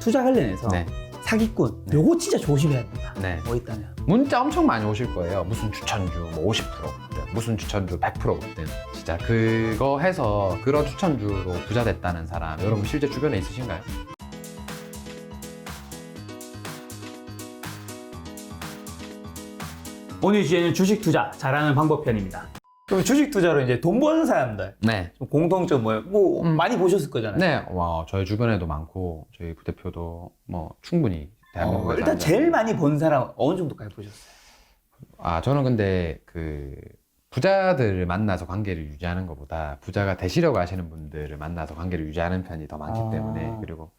투자 관련해서 네. 사기꾼 네. 요거 진짜 조심해야 된다. 네. 뭐 있다면. 문자 엄청 많이 오실 거예요. 무슨 추천주 뭐 50%든 무슨 추천주 100%든 진짜 그거 해서 그런 추천주로 부자 됐다는 사람 여러분 실제 주변에 있으신가요? 오늘 주제는 주식 투자 잘하는 방법 편입니다. 그럼 주식 투자로 이제 돈 버는 사람들 네. 좀 공통점 뭐예요? 뭐 많이 보셨을 거잖아요. 네. 와, 저희 주변에도 많고 저희 부대표도 뭐 충분히 대한민국에서 일단 하는 제일 많이 번 사람 어느 정도까지 보셨어요? 아, 저는 근데 그 부자들을 만나서 관계를 유지하는 것보다 부자가 되시려고 하시는 분들을 만나서 관계를 유지하는 편이 더 많기 때문에 그리고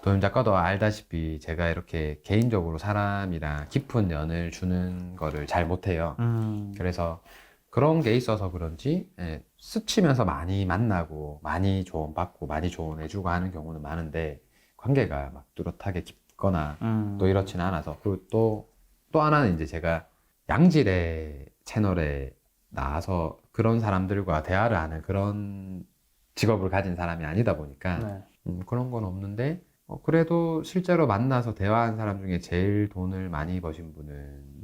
도현 작가도 알다시피 제가 이렇게 개인적으로 사람이랑 깊은 연을 주는 거를 잘 못해요. 그래서 그런 게 있어서 그런지 스치면서 많이 만나고 많이 조언받고 많이 조언해주고 하는 경우는 많은데 관계가 막 뚜렷하게 깊거나 또 이렇지는 않아서 그리고 또 하나는 이제 제가 양질의 채널에 나와서 그런 사람들과 대화를 하는 그런 직업을 가진 사람이 아니다 보니까 그런 건 없는데 그래도 실제로 만나서 대화한 사람 중에 제일 돈을 많이 버신 분은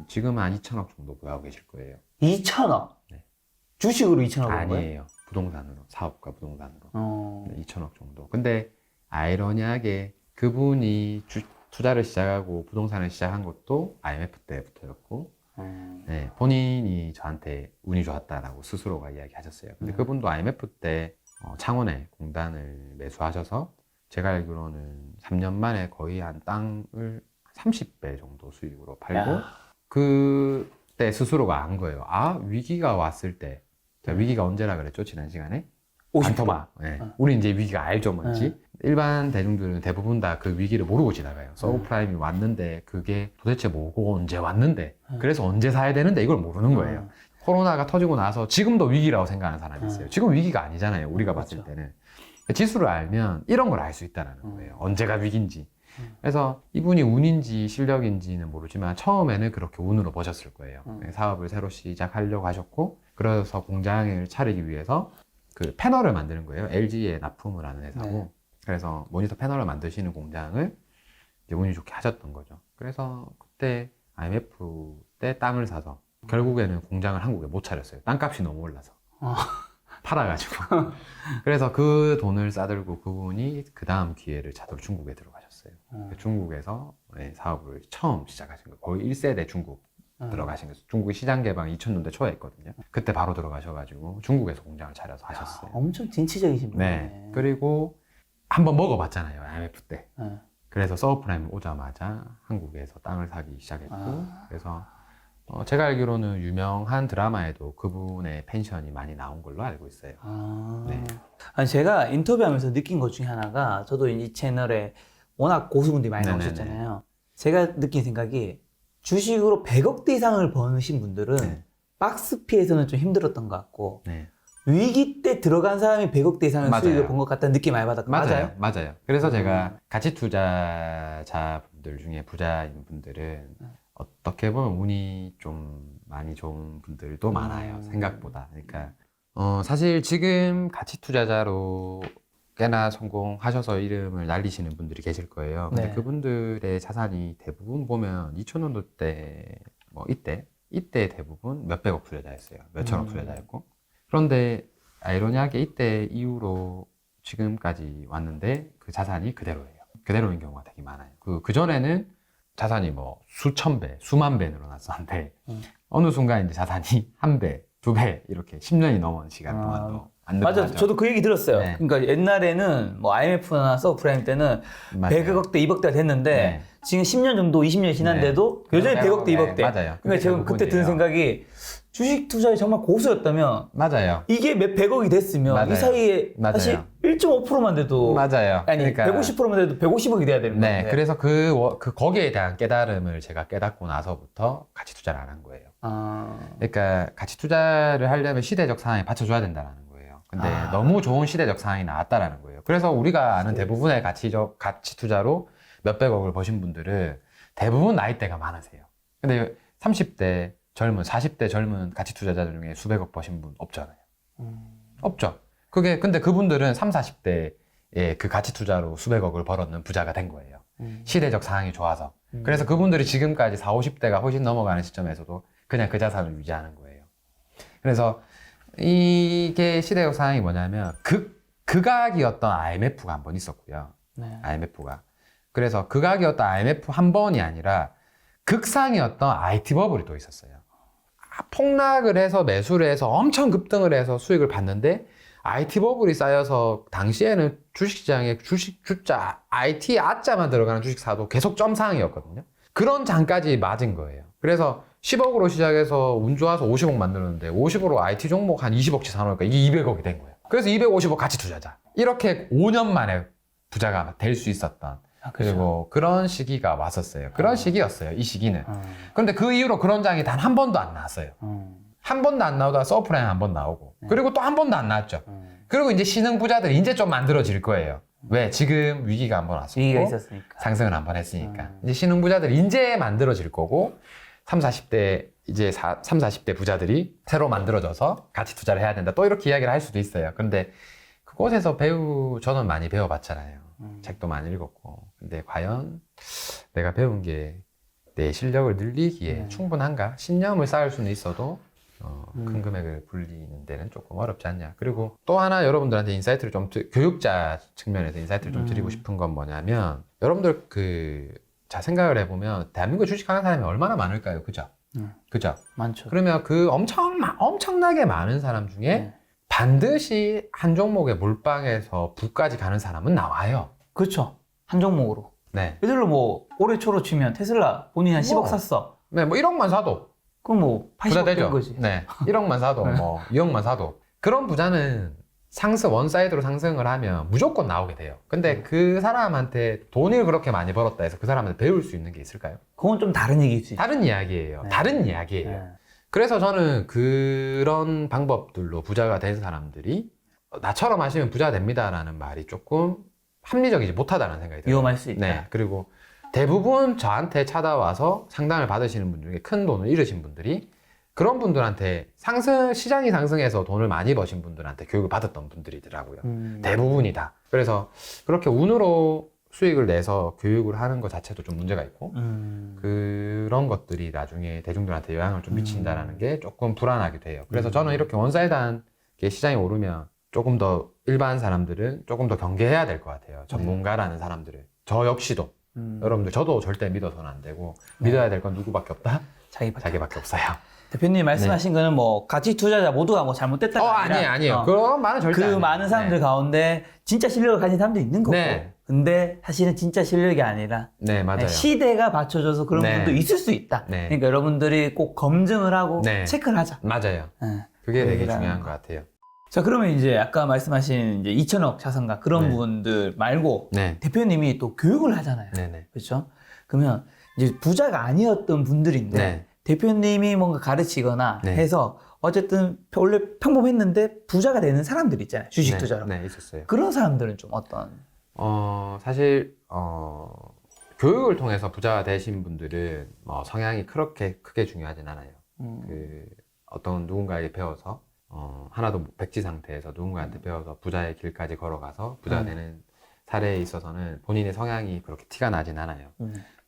지금은 한 2천억 정도 보유하고 계실 거예요. 2천억? 네. 주식으로 2천억 번 거예요? 아니에요. 부동산으로, 사업과 부동산으로. 네, 2천억 정도. 근데 아이러니하게 그분이 투자를 시작하고 부동산을 시작한 것도 IMF 때부터였고 네, 본인이 저한테 운이 좋았다라고 스스로가 이야기하셨어요. 근데 그분도 IMF 때 창원에 공단을 매수하셔서 제가 알기로는 3년 만에 거의 한 땅을 30배 정도 수익으로 팔고 그때 스스로가 안 거예요. 아, 위기가 왔을 때 제가 위기가 언제라 그랬죠? 지난 시간에? 50%. 반토막. 네. 우리 이제 위기가 알죠, 뭔지. 일반 대중들은 대부분 다 그 위기를 모르고 지나가요. 서브프라임이 왔는데 그게 도대체 뭐고 언제 왔는데 그래서 언제 사야 되는데 이걸 모르는 거예요. 코로나가 터지고 나서 지금도 위기라고 생각하는 사람이 있어요. 지금 위기가 아니잖아요. 우리가 봤을 때는. 지수를 알면 이런 걸 알 수 있다는 거예요. 언제가 위기인지. 그래서 이분이 운인지 실력인지는 모르지만 처음에는 그렇게 운으로 버셨을 거예요. 사업을 새로 시작하려고 하셨고 그래서 공장을 차리기 위해서 그 패널을 만드는 거예요. LG에 납품을 하는 회사고 그래서 모니터 패널을 만드시는 공장을 이제 운이 좋게 하셨던 거죠. 그래서 그때 IMF 때 땅을 사서 결국에는 공장을 한국에 못 차렸어요. 땅값이 너무 올라서 팔아가지고 그래서 그 돈을 싸들고 그분이 그 다음 기회를 찾으러 중국에 들어가셨어요. 중국에서 사업을 처음 시작하신 거예요. 거의 1세대 중국 들어가신 거죠. 중국이 시장 개방 2000년대 초에 했거든요. 그때 바로 들어가셔가지고 중국에서 공장을 차려서 하셨어요. 엄청 진취적이신 분이네. 네. 그리고 한번 먹어봤잖아요. IMF 때. 그래서 서브프라임 오자마자 한국에서 땅을 사기 시작했고 그래서 제가 알기로는 유명한 드라마에도 그분의 펜션이 많이 나온 걸로 알고 있어요. 네. 아니, 제가 인터뷰하면서 느낀 것 중에 하나가 저도 이 채널에 워낙 고수분들이 많이 네네네. 나오셨잖아요. 제가 느낀 생각이 주식으로 100억대 이상을 버신 분들은 박스피에서는 좀 힘들었던 것 같고 위기 때 들어간 사람이 100억대 이상의 수익을 본 것 같다는 느낌 많이 받았거든요. 맞아요. 그래서 제가 가치 투자자분들 중에 부자인 분들은 어떻게 보면 운이 좀 많이 좋은 분들도 많아요. 생각보다. 그러니까 사실 지금 가치 투자자로 꽤나 성공하셔서 이름을 날리시는 분들이 계실 거예요. 근데 그분들의 자산이 대부분 보면 2000년도 때 뭐 이때 대부분 몇백억 투자자였어요. 몇천억 투자자였고 그런데 아이러니하게 이때 이후로 지금까지 왔는데 그 자산이 그대로예요. 그대로인 경우가 되게 많아요. 그 전에는 자산이 뭐 수천 배, 수만 배 늘어났었는데 어느 순간 이제 자산이 한 배, 두 배 이렇게 10년이 넘은 시간 동안도 안 늘어나죠. 맞아, 저도 그 얘기 들었어요. 네. 그러니까 옛날에는 뭐 IMF나 서브프라임 때는 100억대, 200대가 됐는데 지금 10년 정도, 20년이 지났는데도 여전히 100억대, 200대. 맞아요. 그러니까 제가 그때 드는 생각이 주식 투자에 정말 고수였다면 맞아요. 이게 몇 100억이 됐으면 이 사이에 사실 1.5%만 돼도 맞아요. 아니 그러니까 150%만 돼도 150억이 돼야 되는 건데. 네, 그래서 거기에 대한 깨달음을 제가 깨닫고 나서부터 가치 투자를 안 한 거예요. 그러니까 가치 투자를 하려면 시대적 상황에 받쳐줘야 된다는 거예요. 근데 너무 좋은 시대적 상황이 나왔다라는 거예요. 그래서 우리가 아는 대부분의 가치 투자로 몇백억을 버신 분들은 대부분 나이대가 많으세요. 근데 30대 젊은 40대 젊은 가치 투자자들 중에 수백억 버신 분 없잖아요. 없죠. 근데 그분들은 30, 40대 예, 그 가치 투자로 수백억을 벌었는 부자가 된 거예요. 시대적 상황이 좋아서. 그래서 그분들이 지금까지 40, 50대가 훨씬 넘어가는 시점에서도 그냥 그 자산을 유지하는 거예요. 그래서 이게 시대적 상황이 뭐냐면 극악이었던 IMF가 한 번 있었고요. 네. IMF가. 그래서 극악이었던 IMF 한 번이 아니라 극상이었던 IT 버블이 또 있었어요. 폭락을 해서 매수를 해서 엄청 급등을 해서 수익을 봤는데 IT 버블이 쌓여서 당시에는 주식시장에 주자, IT 아자만 들어가는 주식사도 계속 점상이었거든요. 그런 장까지 맞은 거예요. 그래서 10억으로 시작해서 운 좋아서 50억 만들었는데 50으로 IT 종목 한 20억치 사놓으니까 이게 200억이 된 거예요. 그래서 250억 같이 투자자. 이렇게 5년 만에 부자가 될 수 있었던 그리고 그런 시기가 왔었어요. 그런 시기였어요. 이 시기는. 그런데 그 이후로 그런 장이 단 한 번도 안 나왔어요. 한 번도 안 나오다가 서프라임 한 번 나오고 그리고 또 한 번도 안 나왔죠. 그리고 이제 신흥 부자들이 이제 좀 만들어질 거예요. 왜? 지금 위기가 한 번 왔었고 위기가 있었으니까. 상승을 한 번 했으니까 이제 신흥 부자들이 이제 만들어질 거고 30, 40대 부자들이 새로 만들어져서 가치 투자를 해야 된다. 또 이렇게 이야기를 할 수도 있어요. 근데 그곳에서 저는 많이 배워봤잖아요. 책도 많이 읽었고. 근데 과연 내가 배운 게 내 실력을 늘리기에 충분한가? 신념을 쌓을 수는 있어도 큰 금액을 불리는 데는 조금 어렵지 않냐. 그리고 또 하나 여러분들한테 인사이트를 좀 교육자 측면에서 인사이트를 좀 드리고 싶은 건 뭐냐면 여러분들 자 생각을 해보면 대한민국에 주식하는 사람이 얼마나 많을까요? 그죠? 그죠? 많죠. 그러면 그 엄청나게 많은 사람 중에 반드시 한 종목에 몰빵해서 부까지 가는 사람은 나와요. 그렇죠. 한 종목으로. 네. 예를 들어 뭐 올해 초로 치면 테슬라 본인이 한 10억 샀어. 네, 뭐 1억만 사도 그럼 뭐 부자 80억 된 되죠. 거지. 네. 1억만 사도 뭐 2억만 사도 그런 부자는 원사이드로 상승을 하면 무조건 나오게 돼요. 근데 그 사람한테 돈을 그렇게 많이 벌었다 해서 그 사람한테 배울 수 있는 게 있을까요? 그건 좀 다른 얘기일 수 있죠. 다른 이야기예요. 네. 다른 이야기예요. 네. 그래서 저는 그런 방법들로 부자가 된 사람들이 나처럼 하시면 부자 됩니다라는 말이 조금 합리적이지 못하다는 생각이 들어요. 위험할 수 있다. 네. 그리고 대부분 저한테 찾아와서 상담을 받으시는 분 중에 큰 돈을 잃으신 분들이 그런 분들한테 시장이 상승해서 돈을 많이 버신 분들한테 교육을 받았던 분들이더라고요. 대부분이 다. 그래서 그렇게 운으로 수익을 내서 교육을 하는 것 자체도 좀 문제가 있고 그런 것들이 나중에 대중들한테 영향을 좀 미친다라는 게 조금 불안하기도 해요. 그래서 저는 이렇게 원사이드한 게 시장이 오르면 조금 더 일반 사람들은 조금 더 경계해야 될 것 같아요. 전문가라는 사람들을. 저 역시도. 여러분들 저도 절대 믿어서는 안 되고 믿어야 될 건 누구밖에 없다? 자기밖에 없어요. 대표님 말씀하신 거는 뭐 가치 투자자 모두가 뭐 잘못됐다가 아니에요. 그런 말은 절대 아니에요. 많은 사람들 가운데 진짜 실력을 가진 사람도 있는 거고. 네. 근데 사실은 진짜 실력이 아니라 네, 맞아요. 시대가 받쳐줘서 그런 부분도 있을 수 있다. 네. 그러니까 여러분들이 꼭 검증을 하고 체크를 하자. 맞아요. 네. 그게 되게 중요한 것 같아요. 자, 그러면 이제 아까 말씀하신 이제 2천억 자산가 그런 분들 말고 대표님이 또 교육을 하잖아요. 그렇죠? 그러면 이제 부자가 아니었던 분들인데 대표님이 뭔가 가르치거나 해서 어쨌든 원래 평범했는데 부자가 되는 사람들 있잖아요. 주식 투자로. 네, 있었어요. 그런 사람들은 좀 어떤? 사실 교육을 통해서 부자가 되신 분들은 성향이 그렇게 크게 중요하진 않아요. 어떤 누군가에게 배워서 하나도 백지 상태에서 누군가한테 배워서 부자의 길까지 걸어가서 부자가 되는 사례에 있어서는 본인의 성향이 그렇게 티가 나진 않아요.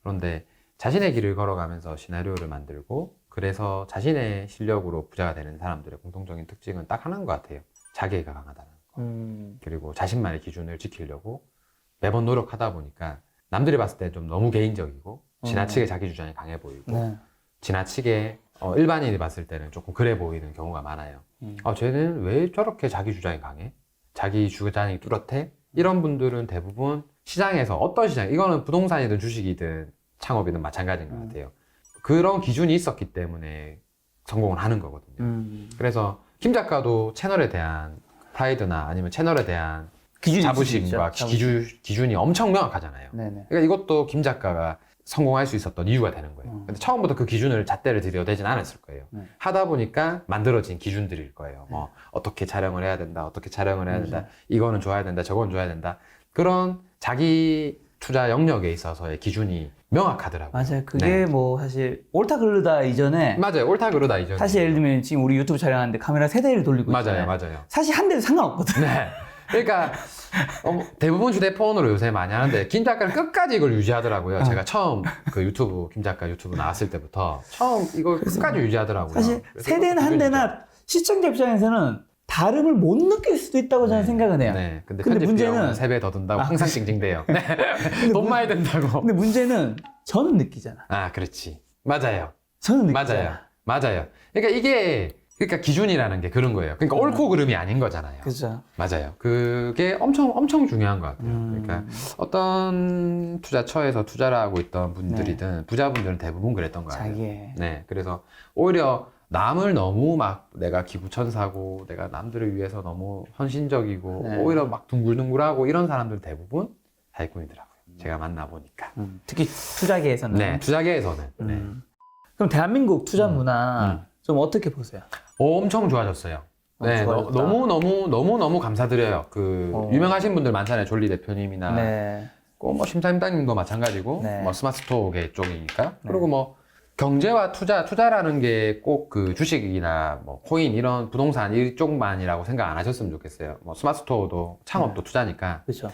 그런데 자신의 길을 걸어가면서 시나리오를 만들고 그래서 자신의 실력으로 부자가 되는 사람들의 공통적인 특징은 딱 하나인 것 같아요. 자기애가 강하다는 거. 그리고 자신만의 기준을 지키려고 매번 노력하다 보니까 남들이 봤을 때 좀 너무 개인적이고 지나치게 자기 주장이 강해 보이고 지나치게 일반인이 봤을 때는 조금 그래 보이는 경우가 많아요. 쟤는 왜 저렇게 자기 주장이 강해? 자기 주장이 뚜렷해? 이런 분들은 대부분 시장에서 어떤 시장, 이거는 부동산이든 주식이든 창업이든 마찬가지인 것 같아요. 그런 기준이 있었기 때문에 성공을 하는 거거든요. 그래서 김 작가도 채널에 대한 프라이드나 아니면 채널에 대한 자부심과 기준이 엄청 명확하잖아요. 그러니까 이것도 김 작가가 성공할 수 있었던 이유가 되는 거예요. 근데 처음부터 그 기준을 잣대를 들여대진 않았을 거예요. 하다 보니까 만들어진 기준들일 거예요. 어떻게 촬영을 해야 된다, 어떻게 촬영을 해야 된다, 이거는 좋아야 된다, 저건 좋아야 된다. 그런 자기 투자 영역에 있어서의 기준이 명확하더라고요. 맞아요. 그게 뭐 사실 옳다 그르다 이전에 맞아요. 옳다 그르다 이전에 사실 예를 들면 지금 우리 유튜브 촬영하는데 카메라 3대를 돌리고 있잖아요. 맞아요. 사실 한 대도 상관없거든요. 그러니까 대부분 휴대폰으로 요새 많이 하는데 김 작가는 끝까지 이걸 유지하더라고요. 제가 처음 그 유튜브 김 작가 유튜브 나왔을 때부터 처음 이걸 끝까지 유지하더라고요. 사실 세대는 한대나 시청자 입장에서는 다름을 못 느낄 수도 있다고 저는 생각은 해요. 네. 근데 문제는 문제는 3배 더 든다고 항상 징징대요. 네. 돈 많이 든다고. 근데 문제는 저는 느끼잖아. 아, 그렇지. 맞아요. 저는 느끼잖아. 맞아요. 그러니까 이게 그러니까 기준이라는 게 그런 거예요. 그러니까 옳고 그름이 아닌 거잖아요. 그죠. 맞아요. 그게 엄청 중요한 것 같아요. 그러니까 어떤 투자처에서 투자를 하고 있던 분들이든 부자분들은 대부분 그랬던 거 같아요. 자기의. 네. 그래서 오히려 남을 너무 막 내가 기부천사고 내가 남들을 위해서 너무 헌신적이고 네. 오히려 막 둥글둥글하고 이런 사람들 대부분 사기꾼이더라고요. 제가 만나보니까. 특히 투자계에서는. 네. 투자계에서는. 네. 그럼 대한민국 투자 문화 좀 어떻게 보세요? 엄청 좋아졌어요. 네, 좋아졌다. 너무 감사드려요. 유명하신 분들 많잖아요. 졸리 대표님이나, 네. 뭐 심사임당님도 마찬가지고, 네. 뭐 스마트스토어계 쪽이니까. 그리고 뭐 경제와 투자라는 게 꼭 그 주식이나 뭐 코인 이런 부동산 이쪽만이라고 생각 안 하셨으면 좋겠어요. 뭐 스마트스토어도 창업도 투자니까. 그렇죠.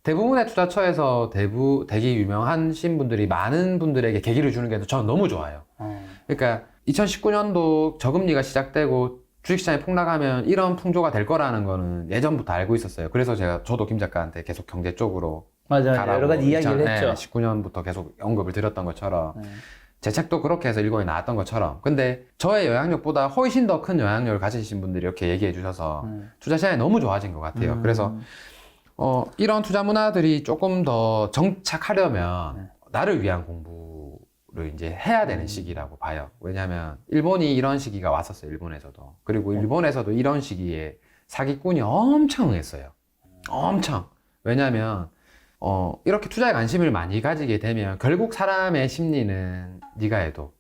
대부분의 투자처에서 되게 유명하신 분들이 많은 분들에게 계기를 주는 게 저는 너무 좋아요. 그러니까 2019년도 저금리가 시작되고 주식시장이 폭락하면 이런 풍조가 될 거라는 거는 예전부터 알고 있었어요. 그래서 저도 김 작가한테 계속 경제 쪽으로 맞아요. 가라고 여러 가지 이야기를 했죠. 19년부터 계속 언급을 드렸던 것처럼 제 책도 그렇게 해서 일권이 나왔던 것처럼. 근데 저의 영향력보다 훨씬 더 큰 영향력을 가지신 분들이 이렇게 얘기해 주셔서 투자 시장이 너무 좋아진 것 같아요. 그래서 이런 투자 문화들이 조금 더 정착하려면 나를 위한 공부를 이제 해야 되는 시기라고 봐요. 왜냐하면 일본이 이런 시기가 왔었어요. 일본에서도. 그리고 일본에서도 이런 시기에 사기꾼이 엄청 했어요. 엄청. 왜냐하면 이렇게 투자에 관심을 많이 가지게 되면 결국 사람의 심리는 네가 해도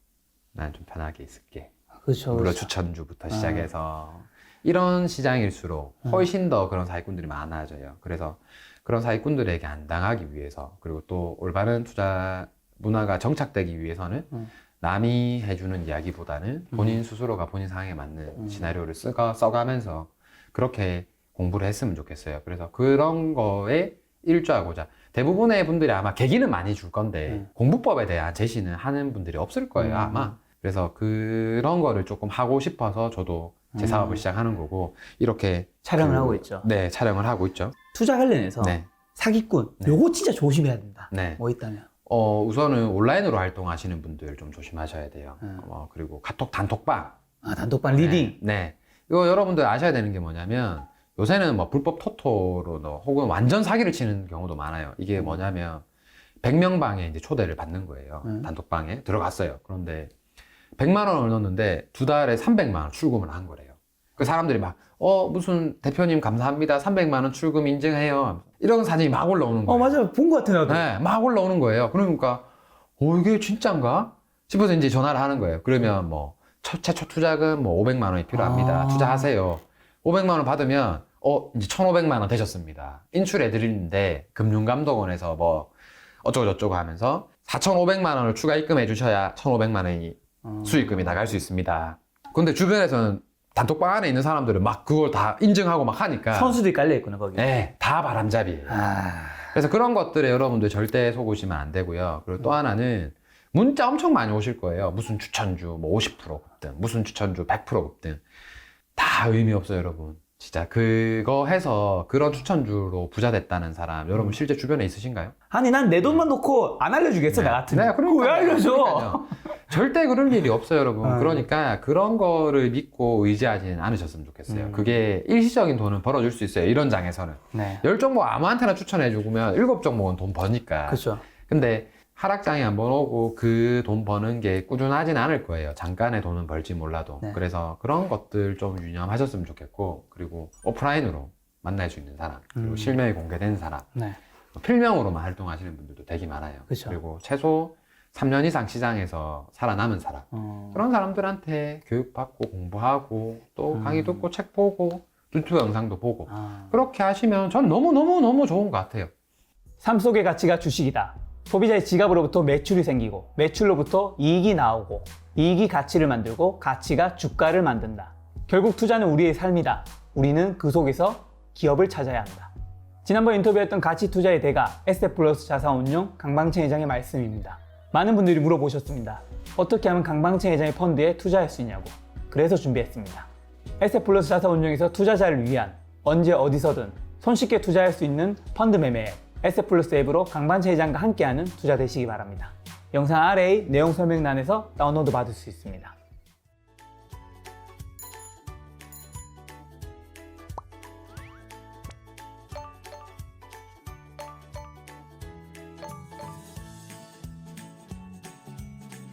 난 좀 편하게 있을게. 그렇죠. 물론 그렇죠. 추천주부터 시작해서 이런 시장일수록 훨씬 더 그런 사기꾼들이 많아져요. 그래서 그런 사기꾼들에게 안 당하기 위해서, 그리고 또 올바른 투자 문화가 정착되기 위해서는 남이 해주는 이야기보다는 본인 스스로가 본인 상황에 맞는 시나리오를 써가면서 그렇게 공부를 했으면 좋겠어요. 그래서 그런 거에 일조하고자. 대부분의 분들이 아마 계기는 많이 줄 건데 공부법에 대한 제시는 하는 분들이 없을 거예요, 아마. 그래서 그런 거를 조금 하고 싶어서 저도 제 사업을 시작하는 거고, 이렇게 촬영을 하고 있죠. 네, 촬영을 하고 있죠. 투자 관련해서 네. 사기꾼, 네. 요거 진짜 조심해야 된다. 네. 뭐 있다면? 우선은 온라인으로 활동하시는 분들 좀 조심하셔야 돼요. 그리고 카톡 단톡방. 단톡방 리딩. 네. 이거 여러분들 아셔야 되는 게 뭐냐면, 요새는 뭐 불법 토토로 혹은 완전 사기를 치는 경우도 많아요. 이게 뭐냐면 100명 방에 이제 초대를 받는 거예요. 단톡방에 들어갔어요. 그런데 100만 원을 넣었는데 두 달에 300만 원 출금을 한 거래요. 그 사람들이 막 무슨 대표님 감사합니다. 300만 원 출금 인증해요. 이런 사진이 막 올라오는 거예요. 맞아요. 본 것 같아 나도. 네, 막 올라오는 거예요. 그러니까 이게 진짠가 싶어서 이제 전화를 하는 거예요. 그러면 뭐 최초 투자금 뭐 500만 원이 필요합니다. 투자하세요. 500만 원 받으면 이제 1,500만 원 되셨습니다. 인출해 드리는데 금융감독원에서 뭐 어쩌고저쩌고 하면서 4,500만 원을 추가 입금해 주셔야 1,500만 원이 수익금이 나갈 수 있습니다. 근데 주변에서는 단톡방 안에 있는 사람들은 막 그걸 다 인증하고 막 하니까 선수들이 깔려있구나 거기. 네, 다 바람잡이에요. 그래서 그런 것들에 여러분들 절대 속으시면 안 되고요. 그리고 또 하나는 문자 엄청 많이 오실 거예요. 무슨 추천주 뭐 50% 급등, 무슨 추천주 100% 급등. 다 의미 없어요, 여러분. 진짜 그거 해서 그런 추천주로 부자 됐다는 사람 여러분 실제 주변에 있으신가요? 아니 난 내 돈만 놓고 안 알려주겠어 나 같으면. 네, 그러니까요. 왜 알려줘? 그러니까요. 절대 그럴 일이 없어요, 여러분. 그러니까 그런 거를 믿고 의지하지는 않으셨으면 좋겠어요. 그게 일시적인 돈은 벌어줄 수 있어요, 이런 장에서는. 네. 10종목 아무한테나 추천해주면 7종목은 돈 버니까. 그렇죠. 근데 하락장이 한번 오고 그 돈 버는 게 꾸준하진 않을 거예요. 잠깐의 돈은 벌지 몰라도. 네. 그래서 그런 것들 좀 유념하셨으면 좋겠고, 그리고 오프라인으로 만날 수 있는 사람, 그리고 실명이 공개된 사람, 네. 필명으로만 활동하시는 분들도 되게 많아요. 그쵸. 그리고 최소 3년 이상 시장에서 살아남은 사람, 그런 사람들한테 교육받고 공부하고 또 강의 듣고 책 보고 유튜브 영상도 보고 그렇게 하시면 전 너무 좋은 것 같아요. 삶 속의 가치가 주식이다. 소비자의 지갑으로부터 매출이 생기고 매출로부터 이익이 나오고 이익이 가치를 만들고 가치가 주가를 만든다. 결국 투자는 우리의 삶이다. 우리는 그 속에서 기업을 찾아야 한다. 지난번 인터뷰했던 가치 투자의 대가 에셋플러스 자산운용 강방채 회장의 말씀입니다. 많은 분들이 물어보셨습니다. 어떻게 하면 강방채 회장의 펀드에 투자할 수 있냐고. 그래서 준비했습니다. 에셋플러스 자산운용에서 투자자를 위한 언제 어디서든 손쉽게 투자할 수 있는 펀드 매매 앱 에셋플러스 앱으로 강방채 회장과 함께하는 투자 되시기 바랍니다. 영상 아래의 내용 설명란에서 다운로드 받을 수 있습니다.